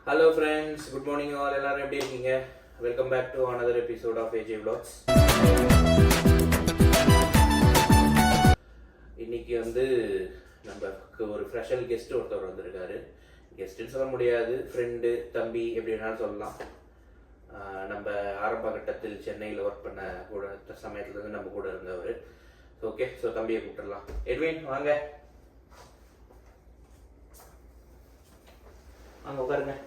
Hello friends, good morning all. எல்லாரும் எப்படி இருக்கீங்க? Welcome back to another episode of AJ Vlogs. இன்னைக்கு நமக்கு ஒரு ஸ்பெஷல் கெஸ்ட் ஒருத்தர் வந்திருக்காரு. கெஸ்ட்னு சொல்ல முடியாது, ஃப்ரெண்டு, தம்பி எப்படி வேணாலும் சொல்லலாம். நம்ம ஆரம்ப கட்டத்தில் சென்னையில் ஒர்க் பண்ண கூட சமயத்துல இருந்து நம்ம கூட இருந்தவர். ஓகே, ஸோ தம்பியை கூப்பிட்டுடலாம். எட்வின் வாங்க, வாங்க உட்காருங்க.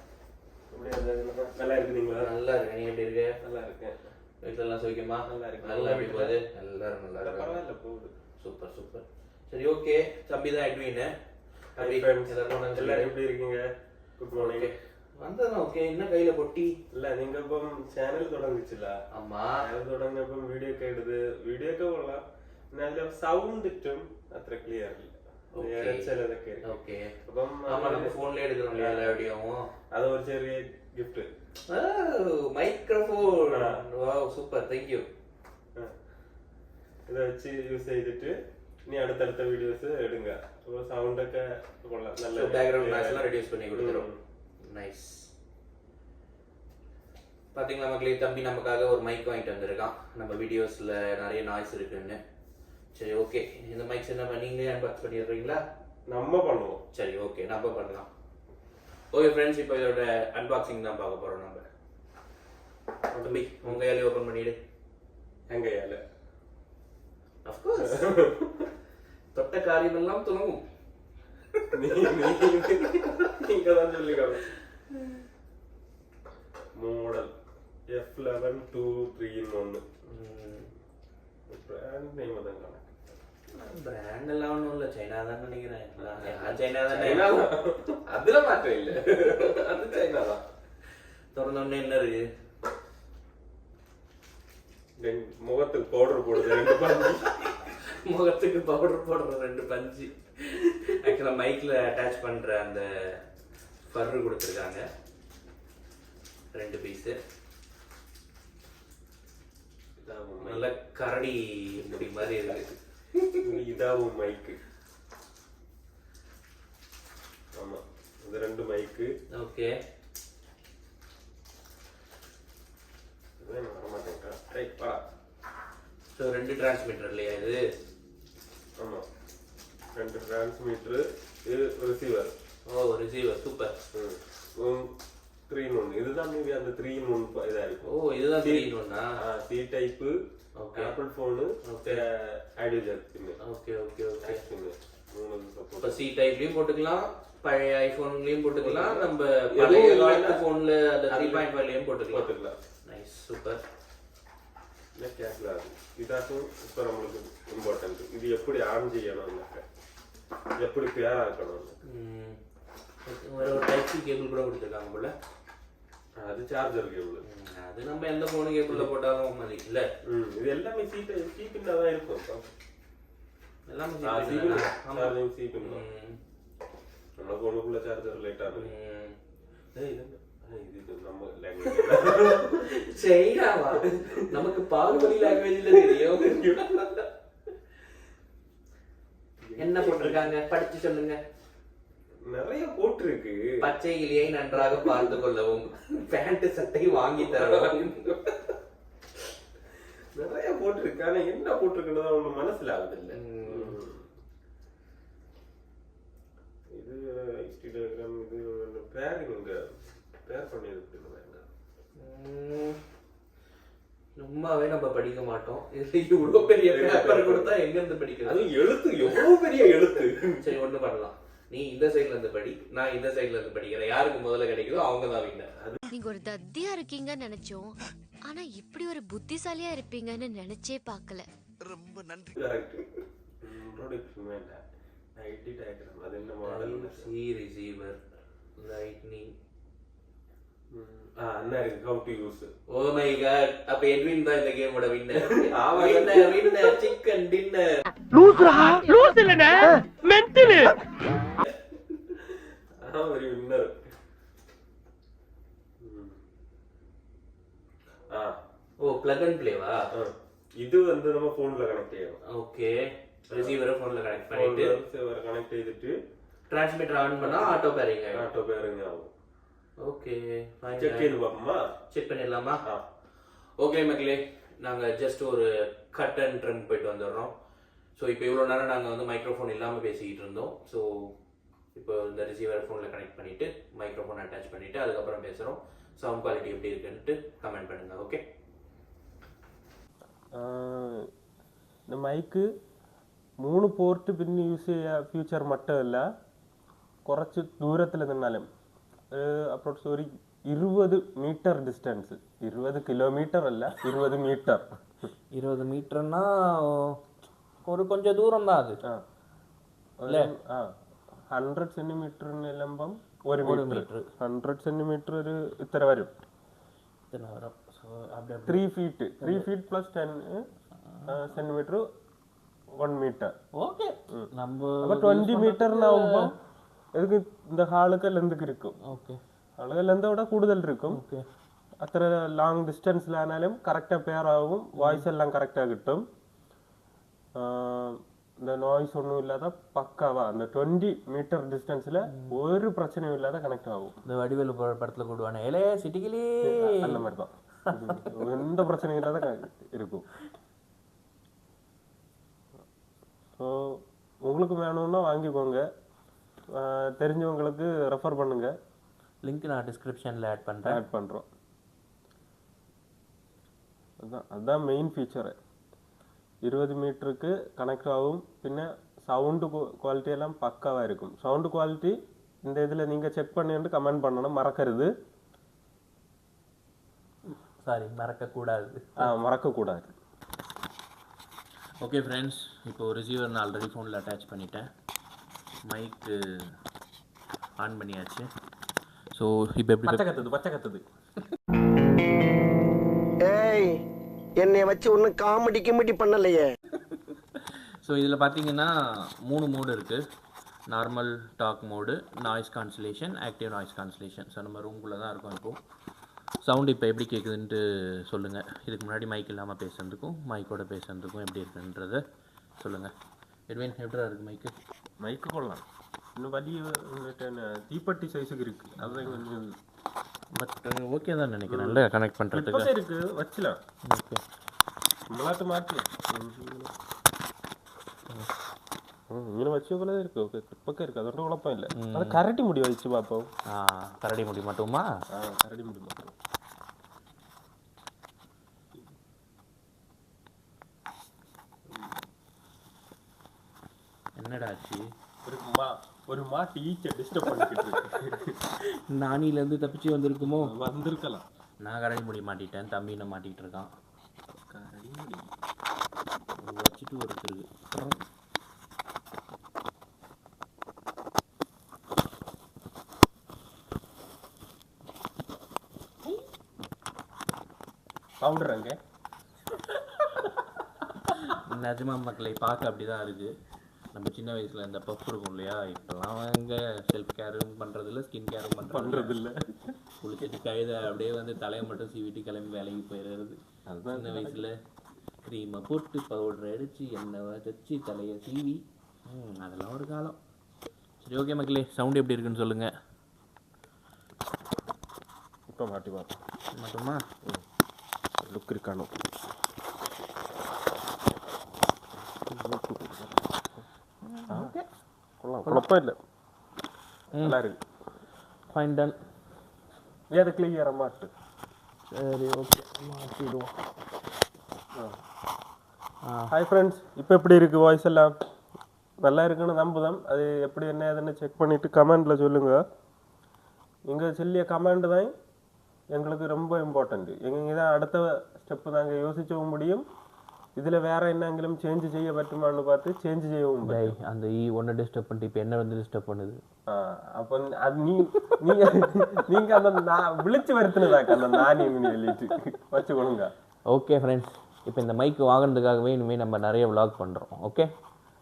நல்லா இருக்குங்களா? நல்லா இருக்கு. நீ எப்படி இருக்க? நல்லா இருக்கேன். வீட்டுல எல்லாம் சௌக்கியமா? நல்லா இருக்கு. நல்லா எப்படி போகுது? எல்லாரும் நல்லா இருக்கு. பரவாயில்ல போகுது. Super super. சரி, ஓகே. தம்பி தான் எட்வின். எல்லாரும் எப்படி இருக்கீங்க? Good morning. வந்தா ஓகே. என்ன கையில பொட்டி? இல்ல நீங்க இப்ப சேனல் தொடங்குச்சுல? ஆமா, சேனல் തുടങ്ങിയപ്പോൾ വീഡിയോ ഒക്കെ എടുത്ത് വീഡിയോ ഒക്കെ കൊള്ളാം. നല്ല സൗണ്ട് ഇട്ടും അത്ര ക്ലിയർ ഇല്ല. ചിലതൊക്കെ ഓക്കെ. അപ്പം നമ്മൾ ഫോണിൽ എടുക്കണം എല്ലാ വീഡിയോവും. അത് ഒരു ചെറിയ gift. Microphone. Wow, super, thank you. ഇത് വെച്ച് യൂസ് ചെയ്തിട്ട് ഇനി അടുത്തടുത്ത വീഡിയോസ് എടുங்க. അപ്പോൾ സൗണ്ട് ഒക്കെ കൊള്ളാം. നല്ല ബാക്ക്ഗ്രൗണ്ട് നോയ്സ് എല്ലാം ரெடியூஸ் பண்ணி கொடுத்துறோம். நைஸ். பாத்தீங்களா மக்களே, தம்பி நமக்காக ஒரு மைக் வாங்கிட்டு வந்திருக்கான். நம்ம வீடியோஸ்ல நிறைய நாய்ஸ் இருக்குன்னு. சரி, ஓகே. இந்த மைக்ஸ் என்ன நீங்களே அன்பாக்ஸ் பண்ணிடுறீங்களா? நம்ம பண்ணுவோம். சரி, ஓகே, நம்ம பண்ணலாம். ஓகே ஃப்ரெண்ட்ஸ், இப்போ இதோட அன்பாக்சிங் தான் பார்க்க போறோம் நம்ம. தம்பி உங்க கையாலே ஓபன் பண்ணிடு. என் கையால? Of course. தொட்ட காரியம் எல்லாம் துலங்கும். நீங்க தான் சொல்லிக்கணும். Model F11 2-3-in-1. Brand name தான் காணோம். பிராண்ட் எல்லாம் ஒன்றும் இல்லை, சைனா தான் நினைக்கிறேன். சைனா தான். அதுல மாற்றம் இல்லை, அது சைனா தான். திறந்தோடனே என்ன இருக்கு? முகத்துக்கு பவுடர் போடுறது 2 பஞ்சு. முகத்துக்கு பவுடர் போடுற 2 பஞ்சு. ஆக்சுவலா மைக்ல அட்டாச் பண்ற அந்த ஃபர் கொடுத்துருக்காங்க, 2 பீஸ். நல்ல கரடி முடி மாதிரி இருக்கு. இதாவும் மைக்கு. ஆமா, இது 2 மைக்கு. ஓகே. வரமாட்டேங்க. ரைட் பா. ஸோ 2 டிரான்ஸ்மிட்டர் இல்லையா இது? ஆமா, 2 டிரான்ஸ்மிட்டர், இது ரிசீவர். ஓ, ரிசீவர், சூப்பர். 3-in-1. இதுதான் மீதி அந்த 3-in-1 இதா இருக்கும். ஓ, இதுதான் 3-in-1. C type, Apple phone, audio jack. Okay okay okay. மூணு சப்போர்ட். இப்போ சி டைப்லயும் போட்டுக்கலாம், பழைய ஐபோன்லயும் போட்டுக்கலாம், நம்ம பழைய லாய்ட் போன்ல அந்த 3.5லயும் போட்டுக்கலாம். Nice, super. இந்த கேஸ்ல இதாக்கும் இப்போ நம்மளுக்கு இம்பார்ட்டன்ட். இது எப்படி ஆன் செய்யணும், எப்படி பேர் ஆக்கணும். ஒரு டைப் சி கேபிள் கூட கொடுத்துருக்காங்க போல. அது சார்ஜர் கேபிள். அது நம்ம எந்த போன் கேபிள்ல போட்டாலும் மதி இல்ல. இது எல்லாமே சி பின்னா தான் இருக்கும். எல்லாமே சார்ஜிங் சி பின் தான். நம்ம போனுக்குள்ள சார்ஜர் லைட் ஆகும். இது நம்ம லாங்குவேஜ் சைனாவா? நமக்கு பாகுபலி லாங்குவேஜ்ல தெரியும். என்ன போட்டிருக்காங்க படிச்சு சொல்லுங்க. நிறைய போட்டிருக்கு. பச்சை இலையை நன்றாக பார்த்து கொள்ளவும், பேண்ட் சட்டை வாங்கி தரவும். நிறைய போட்டிருக்கு. ஆனா என்ன போட்டிருக்குன்னு அவங்க மனசுல ஆகுது இல்ல. இது இன்ஸ்டாகிராம், இது பேரிங் பேர் பண்ணிருக்கு. சும்மாவே நம்ம படிக்க மாட்டோம். இது இவ்வளவு பெரிய பேப்பர் கொடுத்தா எங்க இருந்து படிக்கிறது? அது எழுத்து எவ்வளவு பெரிய எழுத்து. சரி, ஒண்ணு பண்ணலாம். நீ இந்த சைடுல இருந்து படி, நான் இந்த சைடுல இருந்து படிக்கிறேன். யாருக்கு முதல்ல கிடைக்குதோ அவங்க தான் வின்னர். நீங்க ஒரு தத்தியா இருக்கீங்கன்னு நினைச்சோம், ஆனா இப்படி ஒரு புத்திசாலியா இருப்பீங்கன்னு நினைச்சே பார்க்கல. ரொம்ப நன்றி. கரெக்ட். இன்ட்ரோடக்ஷன் வேண்டாம். ஐடி டயக்ராம் அது என்ன மாடல்? C receiver, lightning. என்ன இருக்கு? How to use. Oh my God. அப்ப எட்வின் தான் இந்த கேமோட வின்னர். Winner chicken dinner. லூஸ்ரா, லூஸ் இல்லனே, மென்டல். ஒரு வின்னர். ஓ, பிளக் அண்ட் பிளேவா? இது நம்ம போன்ல கனெக்ட் செய்யணும். ஓகே. ரிசீவரை போன்ல கனெக்ட் பண்ணிட்டு கனெக்ட் செய்துட்டு டிரான்ஸ்மிட்டர் ஆன் பண்ணா ஆட்டோ பேரிங் ஆகும். ஓகே செக் செய்து பார்ப்போமா? செக் பண்ணிடலாமா? ஆ. ஓகே மக்களே, நாங்கள் ஜஸ்ட் ஒரு கட் அண்ட் ட்ரிம் போயிட்டு வந்துடுறோம். ஸோ இப்போ இவ்வளோ நேரம் நாங்கள் வந்து மைக்ரோஃபோன் இல்லாமல் பேசிக்கிட்டு இருந்தோம். ஸோ இப்போ இந்த ரிசீவர் ஃபோனில் கனெக்ட் பண்ணிவிட்டு மைக்ரோஃபோன் அட்டாச் பண்ணிவிட்டு அதுக்கப்புறம் பேசுகிறோம். சவுண்ட் குவாலிட்டி எப்படி இருக்குன்ட்டு கமெண்ட் பண்ணுங்கள். ஓகே, இந்த மைக்கு 3 പോർട്ട് പിന്നെ യൂസ് ചെയ്യുക ഫ്യൂച്ചർ മട്ടമല്ല. കുറച്ച് ദൂരത്തിൽ നിന്നാലും അപ്രോക്സ് ഒരു 20 മീറ്റർ ഡിസ്റ്റൻസ്, 20 കിലോമീറ്റർ അല്ല 20 മീറ്റർ. 20 மீட்டர்னா ஒரு கொஞ்சம் தூரம் தான் அது. അല്ലേ? 100 സെന്റിമീറ്ററിന് എല്ലാം 1 മീറ്റർ. 100 സെന്റിമീറ്റർ ഒരു ഇത്ര വരും. 3 feet plus 10 centimetre 1 metre. Okay, நம்ம அப்போ 20 மீட்டர்னாகும்போ இதுக்கு இந்த ஹாலுக்கு லெந்துக்கு இருக்கும். ஓகே, ஹாலுக்கு லெந்தோட கூடுதல் இருக்கும். ஓகே, അത്ര ലോങ് ഡിസ്റ്റൻസിലാണെങ്കിലും കറക്റ്റാக പെയർ ആവും, വാய்ஸ் എല്ലാം കറക്റ്റാக കിട്ടും. இந்த நாய்ஸ் ஒன்றும் இல்லாத பக்காவா அந்த 20 மீட்டர் டிஸ்டன்ஸில் ஒரு பிரச்சனையும் இல்லாத கனெக்ட் ஆகும். இந்த வடிவேலு படத்தில் கூடுவானே ஏலே சிட்டிக்கிளி, அந்த மாதிரி தான் எந்த பிரச்சனையும் இல்லாத இருக்கும். ஸோ உங்களுக்கு வேணும்னா வாங்கிக்கோங்க, தெரிஞ்சவங்களுக்கு ரெஃபர் பண்ணுங்க. லிங்க் நான் டிஸ்கிரிப்ஷனில் ஆட் பண்ணுறோம். அதுதான் மெயின் ஃபீச்சரு. 20 மீட்டருக்கு கனெக்ட் ஆகும். பின்ன சவுண்டு குவாலிட்டி எல்லாம் பக்காவாக இருக்கும். சவுண்டு குவாலிட்டி இந்த இதில் நீங்கள் செக் பண்ணிட்டு கமெண்ட் பண்ணணும், மறக்கிறது. சாரி, மறக்கக்கூடாது. மறக்கக்கூடாது. ஓகே ஃப்ரெண்ட்ஸ், இப்போ ரிசீவர் நான் ஆல்ரெடி ஃபோனில் அட்டாச் பண்ணிட்டேன், மைக்கு ஆன் பண்ணியாச்சு. ஸோ இப்போ எப்படி பச்சை கத்துது. ஏய், என்னை வச்சு ஒன்றும் காமெடி கிமெடி பண்ணலையே. ஸோ இதில் பார்த்தீங்கன்னா 3 மோடு இருக்குது. Normal talk mode, noise cancellation, active noise cancellation. So நம்ம ரூம்குள்ளே தான் இருக்கோம் இப்போது. சவுண்டு இப்போ எப்படி கேட்குதுன்ட்டு சொல்லுங்கள். இதுக்கு முன்னாடி மைக் இல்லாமல் பேசுகிறதுக்கும் மைக்கோட பேசுகிறதுக்கும் எப்படி இருக்குன்றதை சொல்லுங்கள். எட்வின், எப்படி இருக்குது மைக்கு கொள்ளலாம். இன்னும் വലിയ தீப்பெட்டி சைஸுக்கு இருக்குது. அதுதான் கொஞ்சம் பட் ஓகே தான் நினைக்கிறேன். நல்லா கனெக்ட் பண்ணுறதுக்கு இருக்குது, வச்சலாம். ஓகே, நம்மளாட்டு மாற்றி இங்கே வச்ச போல இருக்கு. ஓகே, பக்கம் இருக்குது, அதோட குழப்பம் இல்லை. அதை கரடி முடி வச்சு பார்ப்போம். கரடி முடி மட்டுமா? கரடி முடி மட்டும். என்னடா ஆச்சு? ஒரு மாட்டு ஈச்சை டிஸ்டர்ப் பண்ணிக்கிட்டு இருக்கு. நானிலேருந்து தப்பிச்சு வந்திருக்குமோ? வந்திருக்கலாம். நான் கரடி முடி மாட்டிட்டேன், தம்பி என்ன மாட்டிகிட்டு இருக்கான். கரடி முடி வச்சுட்டு ஒருத்தருக்கு பவுண்டராங்க. நிஜமா மக்களை பார்க்க அப்படி தான் இருக்குது. நம்ம சின்ன வயசில் இந்த பஃப் இருக்கும் இல்லையா, இப்போல்லாம் அங்கே செல்ஃப் கேரும் பண்ணுறதில்ல, ஸ்கின் கேரும் பண்ணுறதில்ல. குளிச்சுட்டு கைதை அப்படியே வந்து தலையை மட்டும் சீவிட்டு கிளம்பி வேலைக்கு போயிடுறது. சின்ன வயசில் க்ரீமை போட்டு பவுடர் அடித்து எண்ணெய் தச்சு தலையை சீவி, அதெல்லாம் ஒரு காலம். சரி, ஓகே மக்களே, சவுண்டு எப்படி இருக்குன்னு சொல்லுங்கள். இப்போ மாட்டி பார்ப்போம் மட்டுமா? லுக் இருக்கானோ? குழப்பம் இல்லை, நல்லா இருக்கு. Fine, done. ஏது கிளியர மாட்டு. சரி, ஓகே, மாற்றிடுவோம். ஹாய் ஃப்ரெண்ட்ஸ், இப்போ எப்படி இருக்குது வாய்ஸ் எல்லாம்? நல்லா இருக்குன்னு நம்புதம். அது எப்படி என்ன ஏதுன்னு செக் பண்ணிவிட்டு கமெண்டில் சொல்லுங்கள். நீங்கள் சொல்லிய கமெண்ட் தான் எங்களுக்கு ரொம்ப இம்பார்ட்டண்ட்டு. எங்கே தான் அடுத்த ஸ்டெப்பு நாங்கள் யோசிக்கவும் முடியும். இதில் வேறு என்னெങ്കിലും சேஞ்ச் செய்ய பറ്റുமான்னு பார்த்து சேஞ்ச் செய்யவும் முடியும். அந்த ஒன்று டிஸ்டர்ப் பண்ணிட்டு இப்போ என்ன வந்து டிஸ்டர்ப் பண்ணுது? அப்போ அது நீங்கள் அந்த நான் விழிச்சு வருத்தினதாக்க அந்த நானி சொல்லிட்டு வச்சுக்கொள்ளுங்க. ஓகே ஃப்ரெண்ட்ஸ், இப்போ இந்த மைக்கு வாங்கினதுக்காகவே இனிமேல் நம்ம நிறைய விளாக் பண்ணுறோம். ஓகே,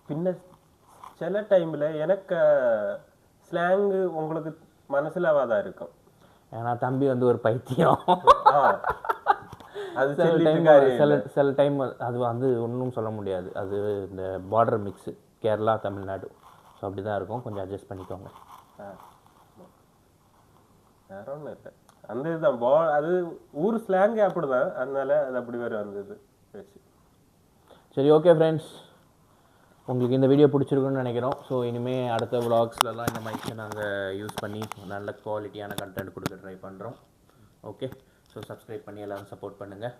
பின்ன சில டைமில் எனக்கு ஸ்லாங்கு உங்களுக்கு மனசிலாவாதான் இருக்கும். ஏன்னா தம்பி வந்து ஒரு பைத்தியம். அது சில டைம் அது வந்து ஒன்றும் சொல்ல முடியாது. அது இந்த border mix, Kerala Tamil Nadu. So அப்படி தான் இருக்கும், கொஞ்சம் அட்ஜஸ்ட் பண்ணிக்கோங்க. வேற ஒன்றும் இல்லை. அந்த இதுதான் அது ஊர் ஸ்லாங்கே அப்படிதான், அதனால அது அப்படி வரும் அந்த இது பேசி. சரி, ஓகே ஃப்ரெண்ட்ஸ், உங்களுக்கு இந்த வீடியோ பிடிச்சிருக்குன்னு நினைக்கிறோம். ஸோ இனிமேல் அடுத்த விலாக்ஸ்லலாம் இந்த மைக்கை நாங்கள் யூஸ் பண்ணி நல்ல குவாலிட்டியான கண்டென்ட் கொடுக்க ட்ரை பண்ணுறோம். ஓகே, ஸோ சப்ஸ்கிரைப் பண்ணி எல்லோரும் சப்போர்ட் பண்ணுங்கள்.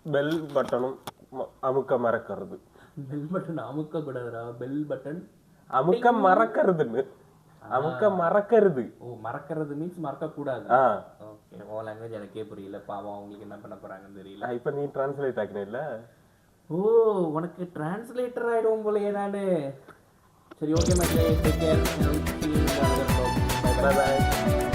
பெல் பட்டனும் அமுக்க மறக்கிறது. பெல் பட்டன் அமுக்கக்கூடாதுடா, பெல் பட்டன் அமுக்க மறக்கிறதுன்னு. அமுக்க மறக்கிறது. ஓ, மறக்கிறது மீன்ஸ் மறக்கக்கூடாது. ஓகே, ஓ லாங்குவேஜ் எனக்கே புரியல, பாவம் அவங்களுக்கு என்ன பண்ண போகிறாங்கன்னு தெரியல. இப்போ நீ டிரான்ஸ்லேட் ஆக்கின இல்லை? ஓ, உனக்கு டிரான்ஸ்லேட்டர் ஆகிடும் போலையே நான். சரி, ஓகே மக்களே, டேக் கேர். Bye bye.